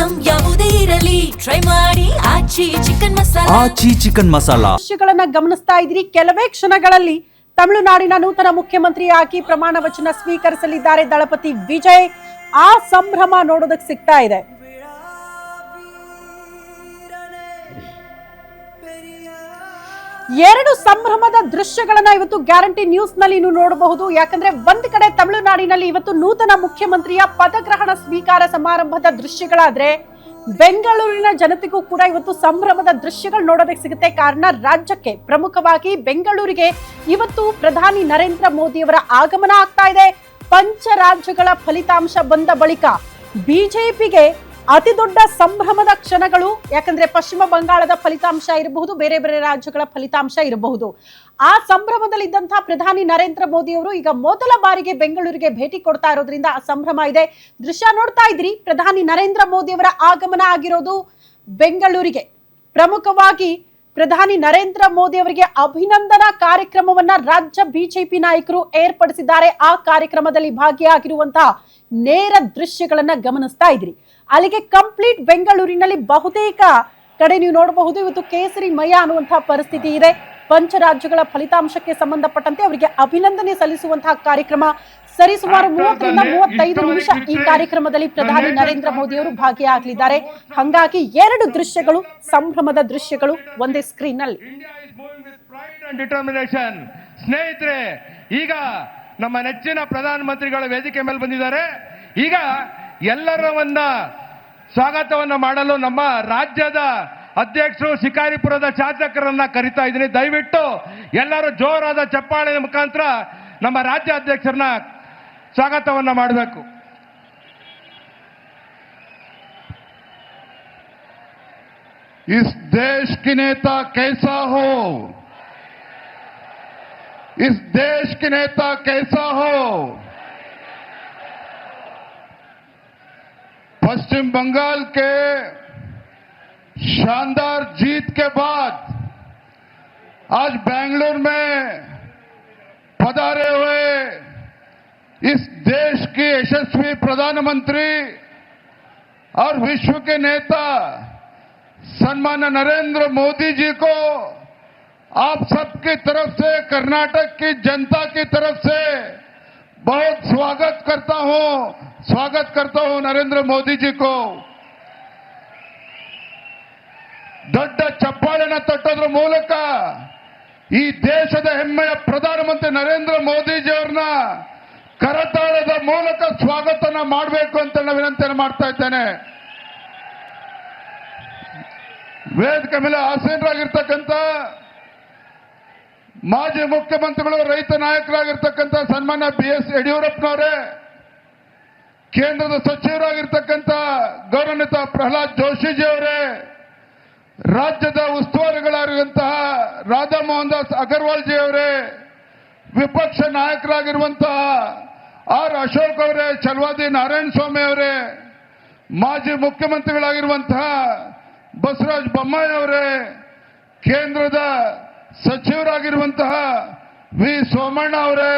Item ಯಾವುದೇ ಇರಲಿ try ಮಾಡಿ ಆಚಿ ಚಿಕನ್ ಮಸಾಲಾ. ದೃಶ್ಯಗಳನ್ನ ಗಮನಿಸ್ತಾ ಇದ್ರಿ. ಕೆಲವೇ ಕ್ಷಣಗಳಲ್ಲಿ ತಮಿಳುನಾಡಿನ ನೂತನ ಮುಖ್ಯಮಂತ್ರಿಯಾಗಿ ಪ್ರಮಾಣ ವಚನ ಸ್ವೀಕರಿಸಲಿದ್ದಾರೆ ದಳಪತಿ ವಿಜಯ್. ಆ ಸಂಭ್ರಮ ನೋಡೋದಕ್ಕೆ ಸಿಗ್ತಾ ಇದೆ. ಎರಡು ಸಂಭ್ರಮದ ದೃಶ್ಯಗಳನ್ನ ಇವತ್ತು ಗ್ಯಾರಂಟಿ ನ್ಯೂಸ್ ನಲ್ಲಿ ನೀವು ನೋಡಬಹುದು. ಯಾಕಂದ್ರೆ ಒಂದ್ ಕಡೆ ತಮಿಳುನಾಡಿನಲ್ಲಿ ಇವತ್ತು ನೂತನ ಮುಖ್ಯಮಂತ್ರಿಯ ಪದಗ್ರಹಣ ಸ್ವೀಕಾರ ಸಮಾರಂಭದ ದೃಶ್ಯಗಳಾದ್ರೆ ಬೆಂಗಳೂರಿನ ಜನತೆಗೂ ಕೂಡ ಇವತ್ತು ಸಂಭ್ರಮದ ದೃಶ್ಯಗಳು ನೋಡೋದಕ್ಕೆ ಸಿಗುತ್ತೆ. ಕಾರಣ ರಾಜ್ಯಕ್ಕೆ, ಪ್ರಮುಖವಾಗಿ ಬೆಂಗಳೂರಿಗೆ ಇವತ್ತು ಪ್ರಧಾನಿ ನರೇಂದ್ರ ಮೋದಿಯವರ ಆಗಮನ ಆಗ್ತಾ ಇದೆ. ಪಂಚ ರಾಜ್ಯಗಳ ಫಲಿತಾಂಶ ಬಂದ ಬಳಿಕ ಬಿಜೆಪಿಗೆ ಅತಿ ದೊಡ್ಡ ಸಂಭ್ರಮದ ಕ್ಷಣಗಳು. ಯಾಕಂದ್ರೆ ಪಶ್ಚಿಮ ಬಂಗಾಳದ ಫಲಿತಾಂಶ ಇರಬಹುದು, ಬೇರೆ ಬೇರೆ ರಾಜ್ಯಗಳ ಫಲಿತಾಂಶ ಇರಬಹುದು. ಆ ಸಂಭ್ರಮದಲ್ಲಿದ್ದಂತಹ ಪ್ರಧಾನಿ ನರೇಂದ್ರ ಮೋದಿ ಅವರು ಈಗ ಮೊದಲ ಬಾರಿಗೆ ಬೆಂಗಳೂರಿಗೆ ಭೇಟಿ ಕೊಡ್ತಾ ಇರೋದ್ರಿಂದ ಆ ಸಂಭ್ರಮ ಇದೆ. ದೃಶ್ಯ ನೋಡ್ತಾ ಇದ್ರಿ. ಪ್ರಧಾನಿ ನರೇಂದ್ರ ಮೋದಿ ಅವರ ಆಗಮನ ಆಗಿರೋದು ಬೆಂಗಳೂರಿಗೆ. ಪ್ರಮುಖವಾಗಿ ಪ್ರಧಾನಿ ನರೇಂದ್ರ ಮೋದಿ ಅವರಿಗೆ ಅಭಿನಂದನಾ ಕಾರ್ಯಕ್ರಮವನ್ನ ರಾಜ್ಯ ಬಿಜೆಪಿ ನಾಯಕರು ಏರ್ಪಡಿಸಿದ್ದಾರೆ. ಆ ಕಾರ್ಯಕ್ರಮದಲ್ಲಿ ಭಾಗಿಯಾಗಿರುವಂತಹ ನೇರ ದೃಶ್ಯಗಳನ್ನ ಗಮನಿಸ್ತಾ ಇದ್ರಿ. ಅಲ್ಲಿಗೆ ಕಂಪ್ಲೀಟ್ ಬೆಂಗಳೂರಿನಲ್ಲಿ ಬಹುತೇಕ ಕಡೆ ನೀವು ನೋಡಬಹುದು ಇವತ್ತು ಕೇಸರಿ ಮಯ ಅನ್ನುವಂತಹ ಪರಿಸ್ಥಿತಿ ಇದೆ. ಪಂಚರಾಜ್ಯಗಳ ಫಲಿತಾಂಶಕ್ಕೆ ಸಂಬಂಧಪಟ್ಟಂತೆ ಅವರಿಗೆ ಅಭಿನಂದನೆ ಸಲ್ಲಿಸುವಂತಹ ಕಾರ್ಯಕ್ರಮ. ಸರಿಸುಮಾರು 30ರಿಂದ 35 ನಿಮಿಷ ಈ ಕಾರ್ಯಕ್ರಮದಲ್ಲಿ ಪ್ರಧಾನಿ ನರೇಂದ್ರ ಮೋದಿ ಅವರು ಭಾಗಿಯಾಗಲಿದ್ದಾರೆ. ಹಾಗಾಗಿ ಎರಡು ದೃಶ್ಯಗಳು, ಸಂಭ್ರಮದ ದೃಶ್ಯಗಳು ಒಂದೇ ಸ್ಕ್ರೀನ್ ನಲ್ಲಿ. ಸ್ನೇಹಿತರೆ, ಈಗ ನಮ್ಮ ನೆಚ್ಚಿನ ಪ್ರಧಾನಮಂತ್ರಿಗಳ ವೇದಿಕೆ ಮೇಲೆ ಬಂದಿದ್ದಾರೆ. ಈಗ ಎಲ್ಲರನ್ನ ಸ್ವಾಗತವನ್ನ ಮಾಡಲು ನಮ್ಮ ರಾಜ್ಯದ ಅಧ್ಯಕ್ಷರು ಶಿಕಾರಿಪುರದ ಶಾಸಕರನ್ನ ಕರಿತಾ ಇದ್ದೀನಿ. ದಯವಿಟ್ಟು ಎಲ್ಲರೂ ಜೋರಾದ ಚಪ್ಪಾಳೆ ಮುಖಾಂತರ ನಮ್ಮ ರಾಜ್ಯ ಅಧ್ಯಕ್ಷರನ್ನ ಸ್ವಾಗತವನ್ನ ಮಾಡಬೇಕು. इस देश की नेता कैसा हो, इस देश की नेता कैसा हो। पश्चिम बंगाल के शानदार जीत के बाद आज बेंगलुरु में पधारे हुए इस देश के यशस्वी प्रधानमंत्री और विश्व के नेता सम्मान्य नरेंद्र मोदी जी को आप सबकी तरफ से, कर्नाटक की जनता की तरफ से बहुत स्वागत करता हूं नरेंद्र मोदी जी को. ದೊಡ್ಡ ಚಪ್ಪಾಳೆನ ತಟ್ಟೋದ್ರ ಮೂಲಕ ಈ ದೇಶದ ಹೆಮ್ಮೆಯ ಪ್ರಧಾನಮಂತ್ರಿ ನರೇಂದ್ರ ಮೋದಿಜಿ ಅವ್ರನ್ನ ಕರತಾಳದ ಮೂಲಕ ಸ್ವಾಗತನ ಮಾಡಬೇಕು ಅಂತ ನಾನು ವಿನಂತಿಯನ್ನು ಮಾಡ್ತಾ ಇದ್ದೇನೆ. ವೇದಿಕೆ ಮೇಲೆ ಆಸೀನರಾಗಿರ್ತಕ್ಕಂಥ ಮಾಜಿ ಮುಖ್ಯಮಂತ್ರಿಗಳು, ರೈತ ನಾಯಕರಾಗಿರ್ತಕ್ಕಂಥ ಸನ್ಮಾನ್ಯ BS ಯಡಿಯೂರಪ್ಪನವರೇ, ಕೇಂದ್ರದ ಸಚಿವರಾಗಿರ್ತಕ್ಕಂಥ ಗೌರವಾನ್ವಿತ ಪ್ರಹ್ಲಾದ್ ಜೋಶಿಜಿ ಅವರೇ, ರಾಜ್ಯದ ಉಸ್ತುವಾರಿಗಳಾಗಿರುವಂತಹ ರಾಧಾ ಮೋಹನ್ ದಾಸ್ ಅಗರ್ವಾಲ್ ಜಿ ಅವರೇ, ವಿಪಕ್ಷ ನಾಯಕರಾಗಿರುವಂತಹ R ಅಶೋಕ್ ಅವರೇ, ಚಲವಾದಿ ನಾರಾಯಣ ಸ್ವಾಮಿ ಅವರೇ, ಮಾಜಿ ಮುಖ್ಯಮಂತ್ರಿಗಳಾಗಿರುವಂತಹ ಬಸವರಾಜ ಬೊಮ್ಮಾಯಿ ಅವರೇ, ಕೇಂದ್ರದ ಸಚಿವರಾಗಿರುವಂತಹ ವಿ ಸೋಮಣ್ಣ ಅವರೇ,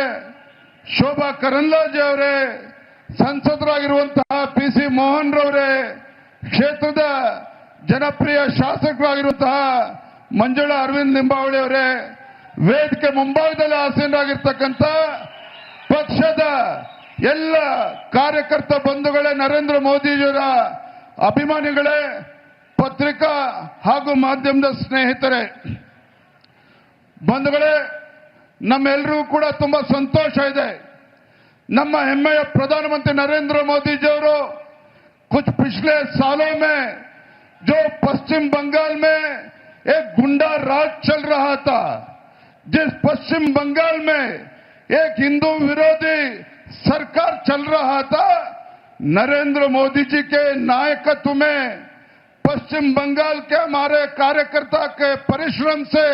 ಶೋಭಾ ಕರಂದ್ಲಾಜೆ ಅವರೇ, ಸಂಸದರಾಗಿರುವಂತಹ PC ಮೋಹನ್ ರವರೇ, ಕ್ಷೇತ್ರದ ಜನಪ್ರಿಯ ಶಾಸಕರಾಗಿರುವಂತಹ ಮಂಜುಳಾ ಅರವಿಂದ್ ಲಿಂಬಾವಳಿ ಅವರೇ, ವೇದಿಕೆ ಮುಂಭಾಗದಲ್ಲಿ ಆಸೀನರಾಗಿರ್ತಕ್ಕಂಥ ಪಕ್ಷದ ಎಲ್ಲ ಕಾರ್ಯಕರ್ತ ಬಂಧುಗಳೇ, ನರೇಂದ್ರ ಮೋದಿಜಿಯವರ ಅಭಿಮಾನಿಗಳೇ, ಪತ್ರಿಕಾ ಹಾಗೂ ಮಾಧ್ಯಮದ ಸ್ನೇಹಿತರೆ, ಬಂಧುಗಳೇ, ನಮ್ಮೆಲ್ಲರಿಗೂ ಕೂಡ ತುಂಬಾ ಸಂತೋಷ ಇದೆ. ನಮ್ಮ ಹೆಮ್ಮೆಯ ಪ್ರಧಾನಮಂತ್ರಿ नरेंद्र मोदी जी ಅವರು कुछ पिछले सालों में जो पश्चिम बंगाल में एक गुंडा राज चल रहा था, जिस पश्चिम बंगाल में एक हिंदू विरोधी सरकार चल रहा था, नरेंद्र मोदी जी के नायकत्व में पश्चिम बंगाल के हमारे कार्यकर्ता के परिश्रम से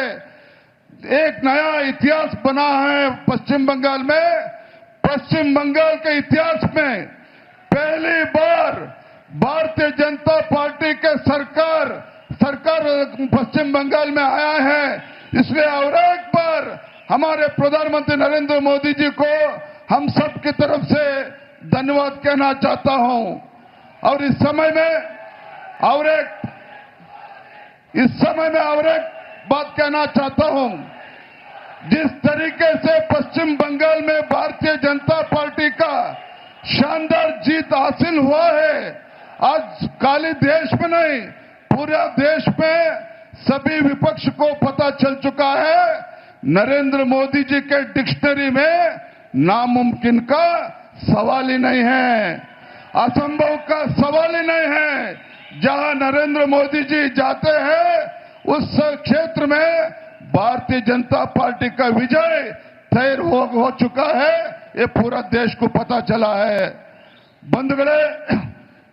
एक नया इतिहास बना है. पश्चिम बंगाल में, पश्चिम बंगाल के इतिहास में पहली बार भारतीय जनता पार्टी के सरकार पश्चिम बंगाल में आया है. इसलिए और एक बार हमारे प्रधानमंत्री नरेंद्र मोदी जी को हम सब की तरफ से धन्यवाद कहना चाहता हूं. और इस समय में और एक इस समय में और एक बात कहना चाहता हूं, जिस तरीके से पश्चिम बंगाल में भारतीय जनता पार्टी का शानदार जीत हासिल हुआ है, आज खाली देश में नहीं पूरे देश में सभी विपक्ष को पता चल चुका है, नरेंद्र मोदी जी के डिक्शनरी में नामुमकिन का सवाल ही नहीं है, असंभव का सवाल ही नहीं है। जहां नरेंद्र मोदी जी जाते हैं उस क्षेत्र में भारतीय जनता पार्टी का विजय तय हो चुका है, ये पूरा देश को पता चला है। बंधुಗಳೇ,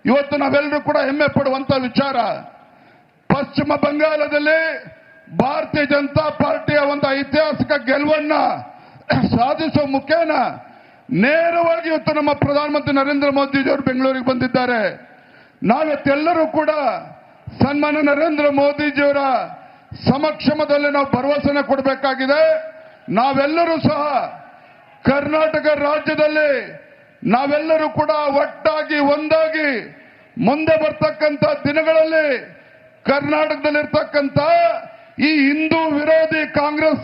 ಇವತ್ತು ನಾವೆಲ್ಲರೂ ಕೂಡ ಹೆಮ್ಮೆ ಪಡುವಂತ ವಿಚಾರ, ಪಶ್ಚಿಮ ಬಂಗಾಳದಲ್ಲಿ ಭಾರತೀಯ ಜನತಾ ಪಾರ್ಟಿಯ ಒಂದು ಐತಿಹಾಸಿಕ ಗೆಲುವನ್ನ ಸಾಧಿಸುವ ಮುಖೇನ ನೇರವಾಗಿ ಇವತ್ತು ನಮ್ಮ ಪ್ರಧಾನಮಂತ್ರಿ ನರೇಂದ್ರ ಮೋದಿ ಅವರು ಬೆಂಗಳೂರಿಗೆ ಬಂದಿದ್ದಾರೆ. ನಾವೆಲ್ಲರೂ ಕೂಡ ಸನ್ಮಾನ್ಯ ನರೇಂದ್ರ ಮೋದಿಜಿಯವರ ಸಮಕ್ಷಮದಲ್ಲಿ ನಾವು ಭರವಸೆನ ಕೊಡಬೇಕಾಗಿದೆ. ನಾವೆಲ್ಲರೂ ಸಹ ಕರ್ನಾಟಕ ರಾಜ್ಯದಲ್ಲಿ ನಾವೆಲ್ಲರೂ ಕೂಡ ಒಟ್ಟಾಗಿ ಒಂದಾಗಿ ಮುಂದೆ ಬರ್ತಕ್ಕಂಥ ದಿನಗಳಲ್ಲಿ ಕರ್ನಾಟಕದಲ್ಲಿರ್ತಕ್ಕಂಥ ಈ ಹಿಂದೂ ವಿರೋಧಿ ಕಾಂಗ್ರೆಸ್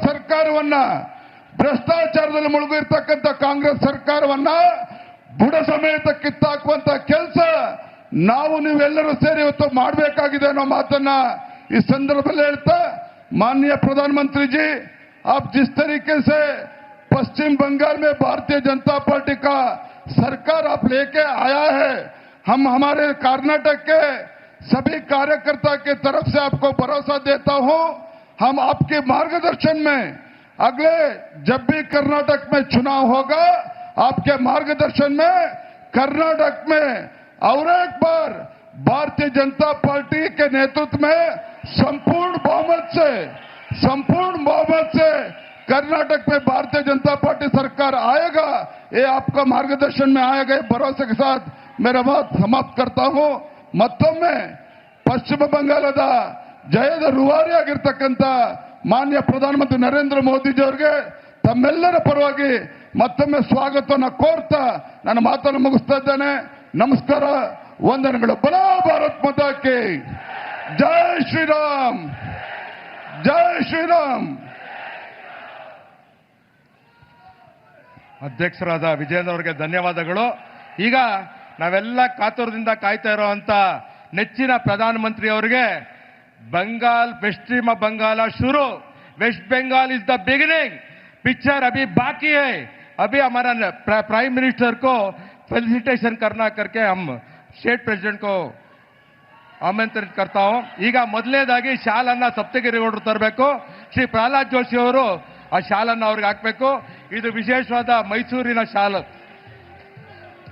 ಸರ್ಕಾರವನ್ನ ಭ್ರಷ್ಟಾಚಾರದಲ್ಲಿ ಮುಳುಗಿರ್ತಕ್ಕಂಥ ಕಾಂಗ್ರೆಸ್ ಸರ್ಕಾರವನ್ನ ಬುಡ ಸಮೇತ ಕಿತ್ತಾಕುವಂತ ಕೆಲಸ ನಾವು ನೀವೆಲ್ಲರೂ ಸೇರಿ ಇವತ್ತು ಮಾಡಬೇಕಾಗಿದೆ ಅನ್ನೋ ಮಾತನ್ನ ಈ ಸಂದರ್ಭದಲ್ಲಿ ಹೇಳ್ತಾ, माननीय प्रधानमंत्री जी, आप जिस तरीके से पश्चिम बंगाल में भारतीय जनता पार्टी का सरकार आप लेके आया है, हम हमारे कर्नाटक के सभी कार्यकर्ता के तरफ से आपको भरोसा देता हूं, हम आपके मार्गदर्शन में अगले जब भी कर्नाटक में चुनाव होगा, आपके मार्गदर्शन में कर्नाटक में और एक बार भारतीय जनता पार्टी के नेतृत्व में संपूर्ण बहुमत से कर्नाटक में भारतीय जनता पार्टी सरकार आएगा, ये आपका मार्गदर्शन में आएगा, भरोसे के साथ मेरा बात समाप्त करता हूं. ಮತ್ತೊಮ್ಮೆ ಪಶ್ಚಿಮ ಬಂಗಾಳದ ಜಯದ ರೂವಾರಿಯಾಗಿರ್ತಕ್ಕಂಥ ಮಾನ್ಯ ಪ್ರಧಾನಮಂತ್ರಿ ನರೇಂದ್ರ ಮೋದಿಜಿ ಅವರಿಗೆ ತಮ್ಮೆಲ್ಲರ ಪರವಾಗಿ ಮತ್ತೊಮ್ಮೆ ಸ್ವಾಗತವನ್ನು ಕೋರ್ತಾ ನನ್ನ ಮಾತನ್ನು ಮುಗಿಸ್ತಾ ಇದ್ದೇನೆ. ನಮಸ್ಕಾರ, ವಂದನೆಗಳು. ಬಲೋ ಭಾರತ್ ಮಾತಾ ಕಿ ಜೈ ಶ್ರೀರಾಮ್, ಜೈ ಶ್ರೀರಾಮ್. ಅಧ್ಯಕ್ಷರಾದ ವಿಜೇಂದ್ರ ಅವರಿಗೆ ಧನ್ಯವಾದಗಳು. ಈಗ ನಾವೆಲ್ಲ ಕಾತುರದಿಂದ ಕಾಯ್ತಾ ಇರುವಂತ ನೆಚ್ಚಿನ ಪ್ರಧಾನಮಂತ್ರಿ ಅವರಿಗೆ बंगाल पश्चिम बंगाल शुरू, West Bengal is the beginning, picture अभी बाकी है. अभी हमारा प्राइम मिनिस्टर को फेलिसिटेशन करना करके हम स्टेट प्रेसिडेंट को आमंत्रित करता हूं. ಈಗ ಮೊದಲನೇದಾಗಿ ಶಾಲನ್ನ ಸಪ್ತಗಿರಿ ಗೌಡರು ತರಬೇಕು. ಶ್ರೀ ಪ್ರಹ್ಲಾದ್ ಜೋಶಿ ಅವರು ಆ ಶಾಲನ್ನ ಅವ್ರಿಗೆ ಹಾಕಬೇಕು. ಇದು ವಿಶೇಷವಾದ ಮೈಸೂರಿನ ಶಾಲು.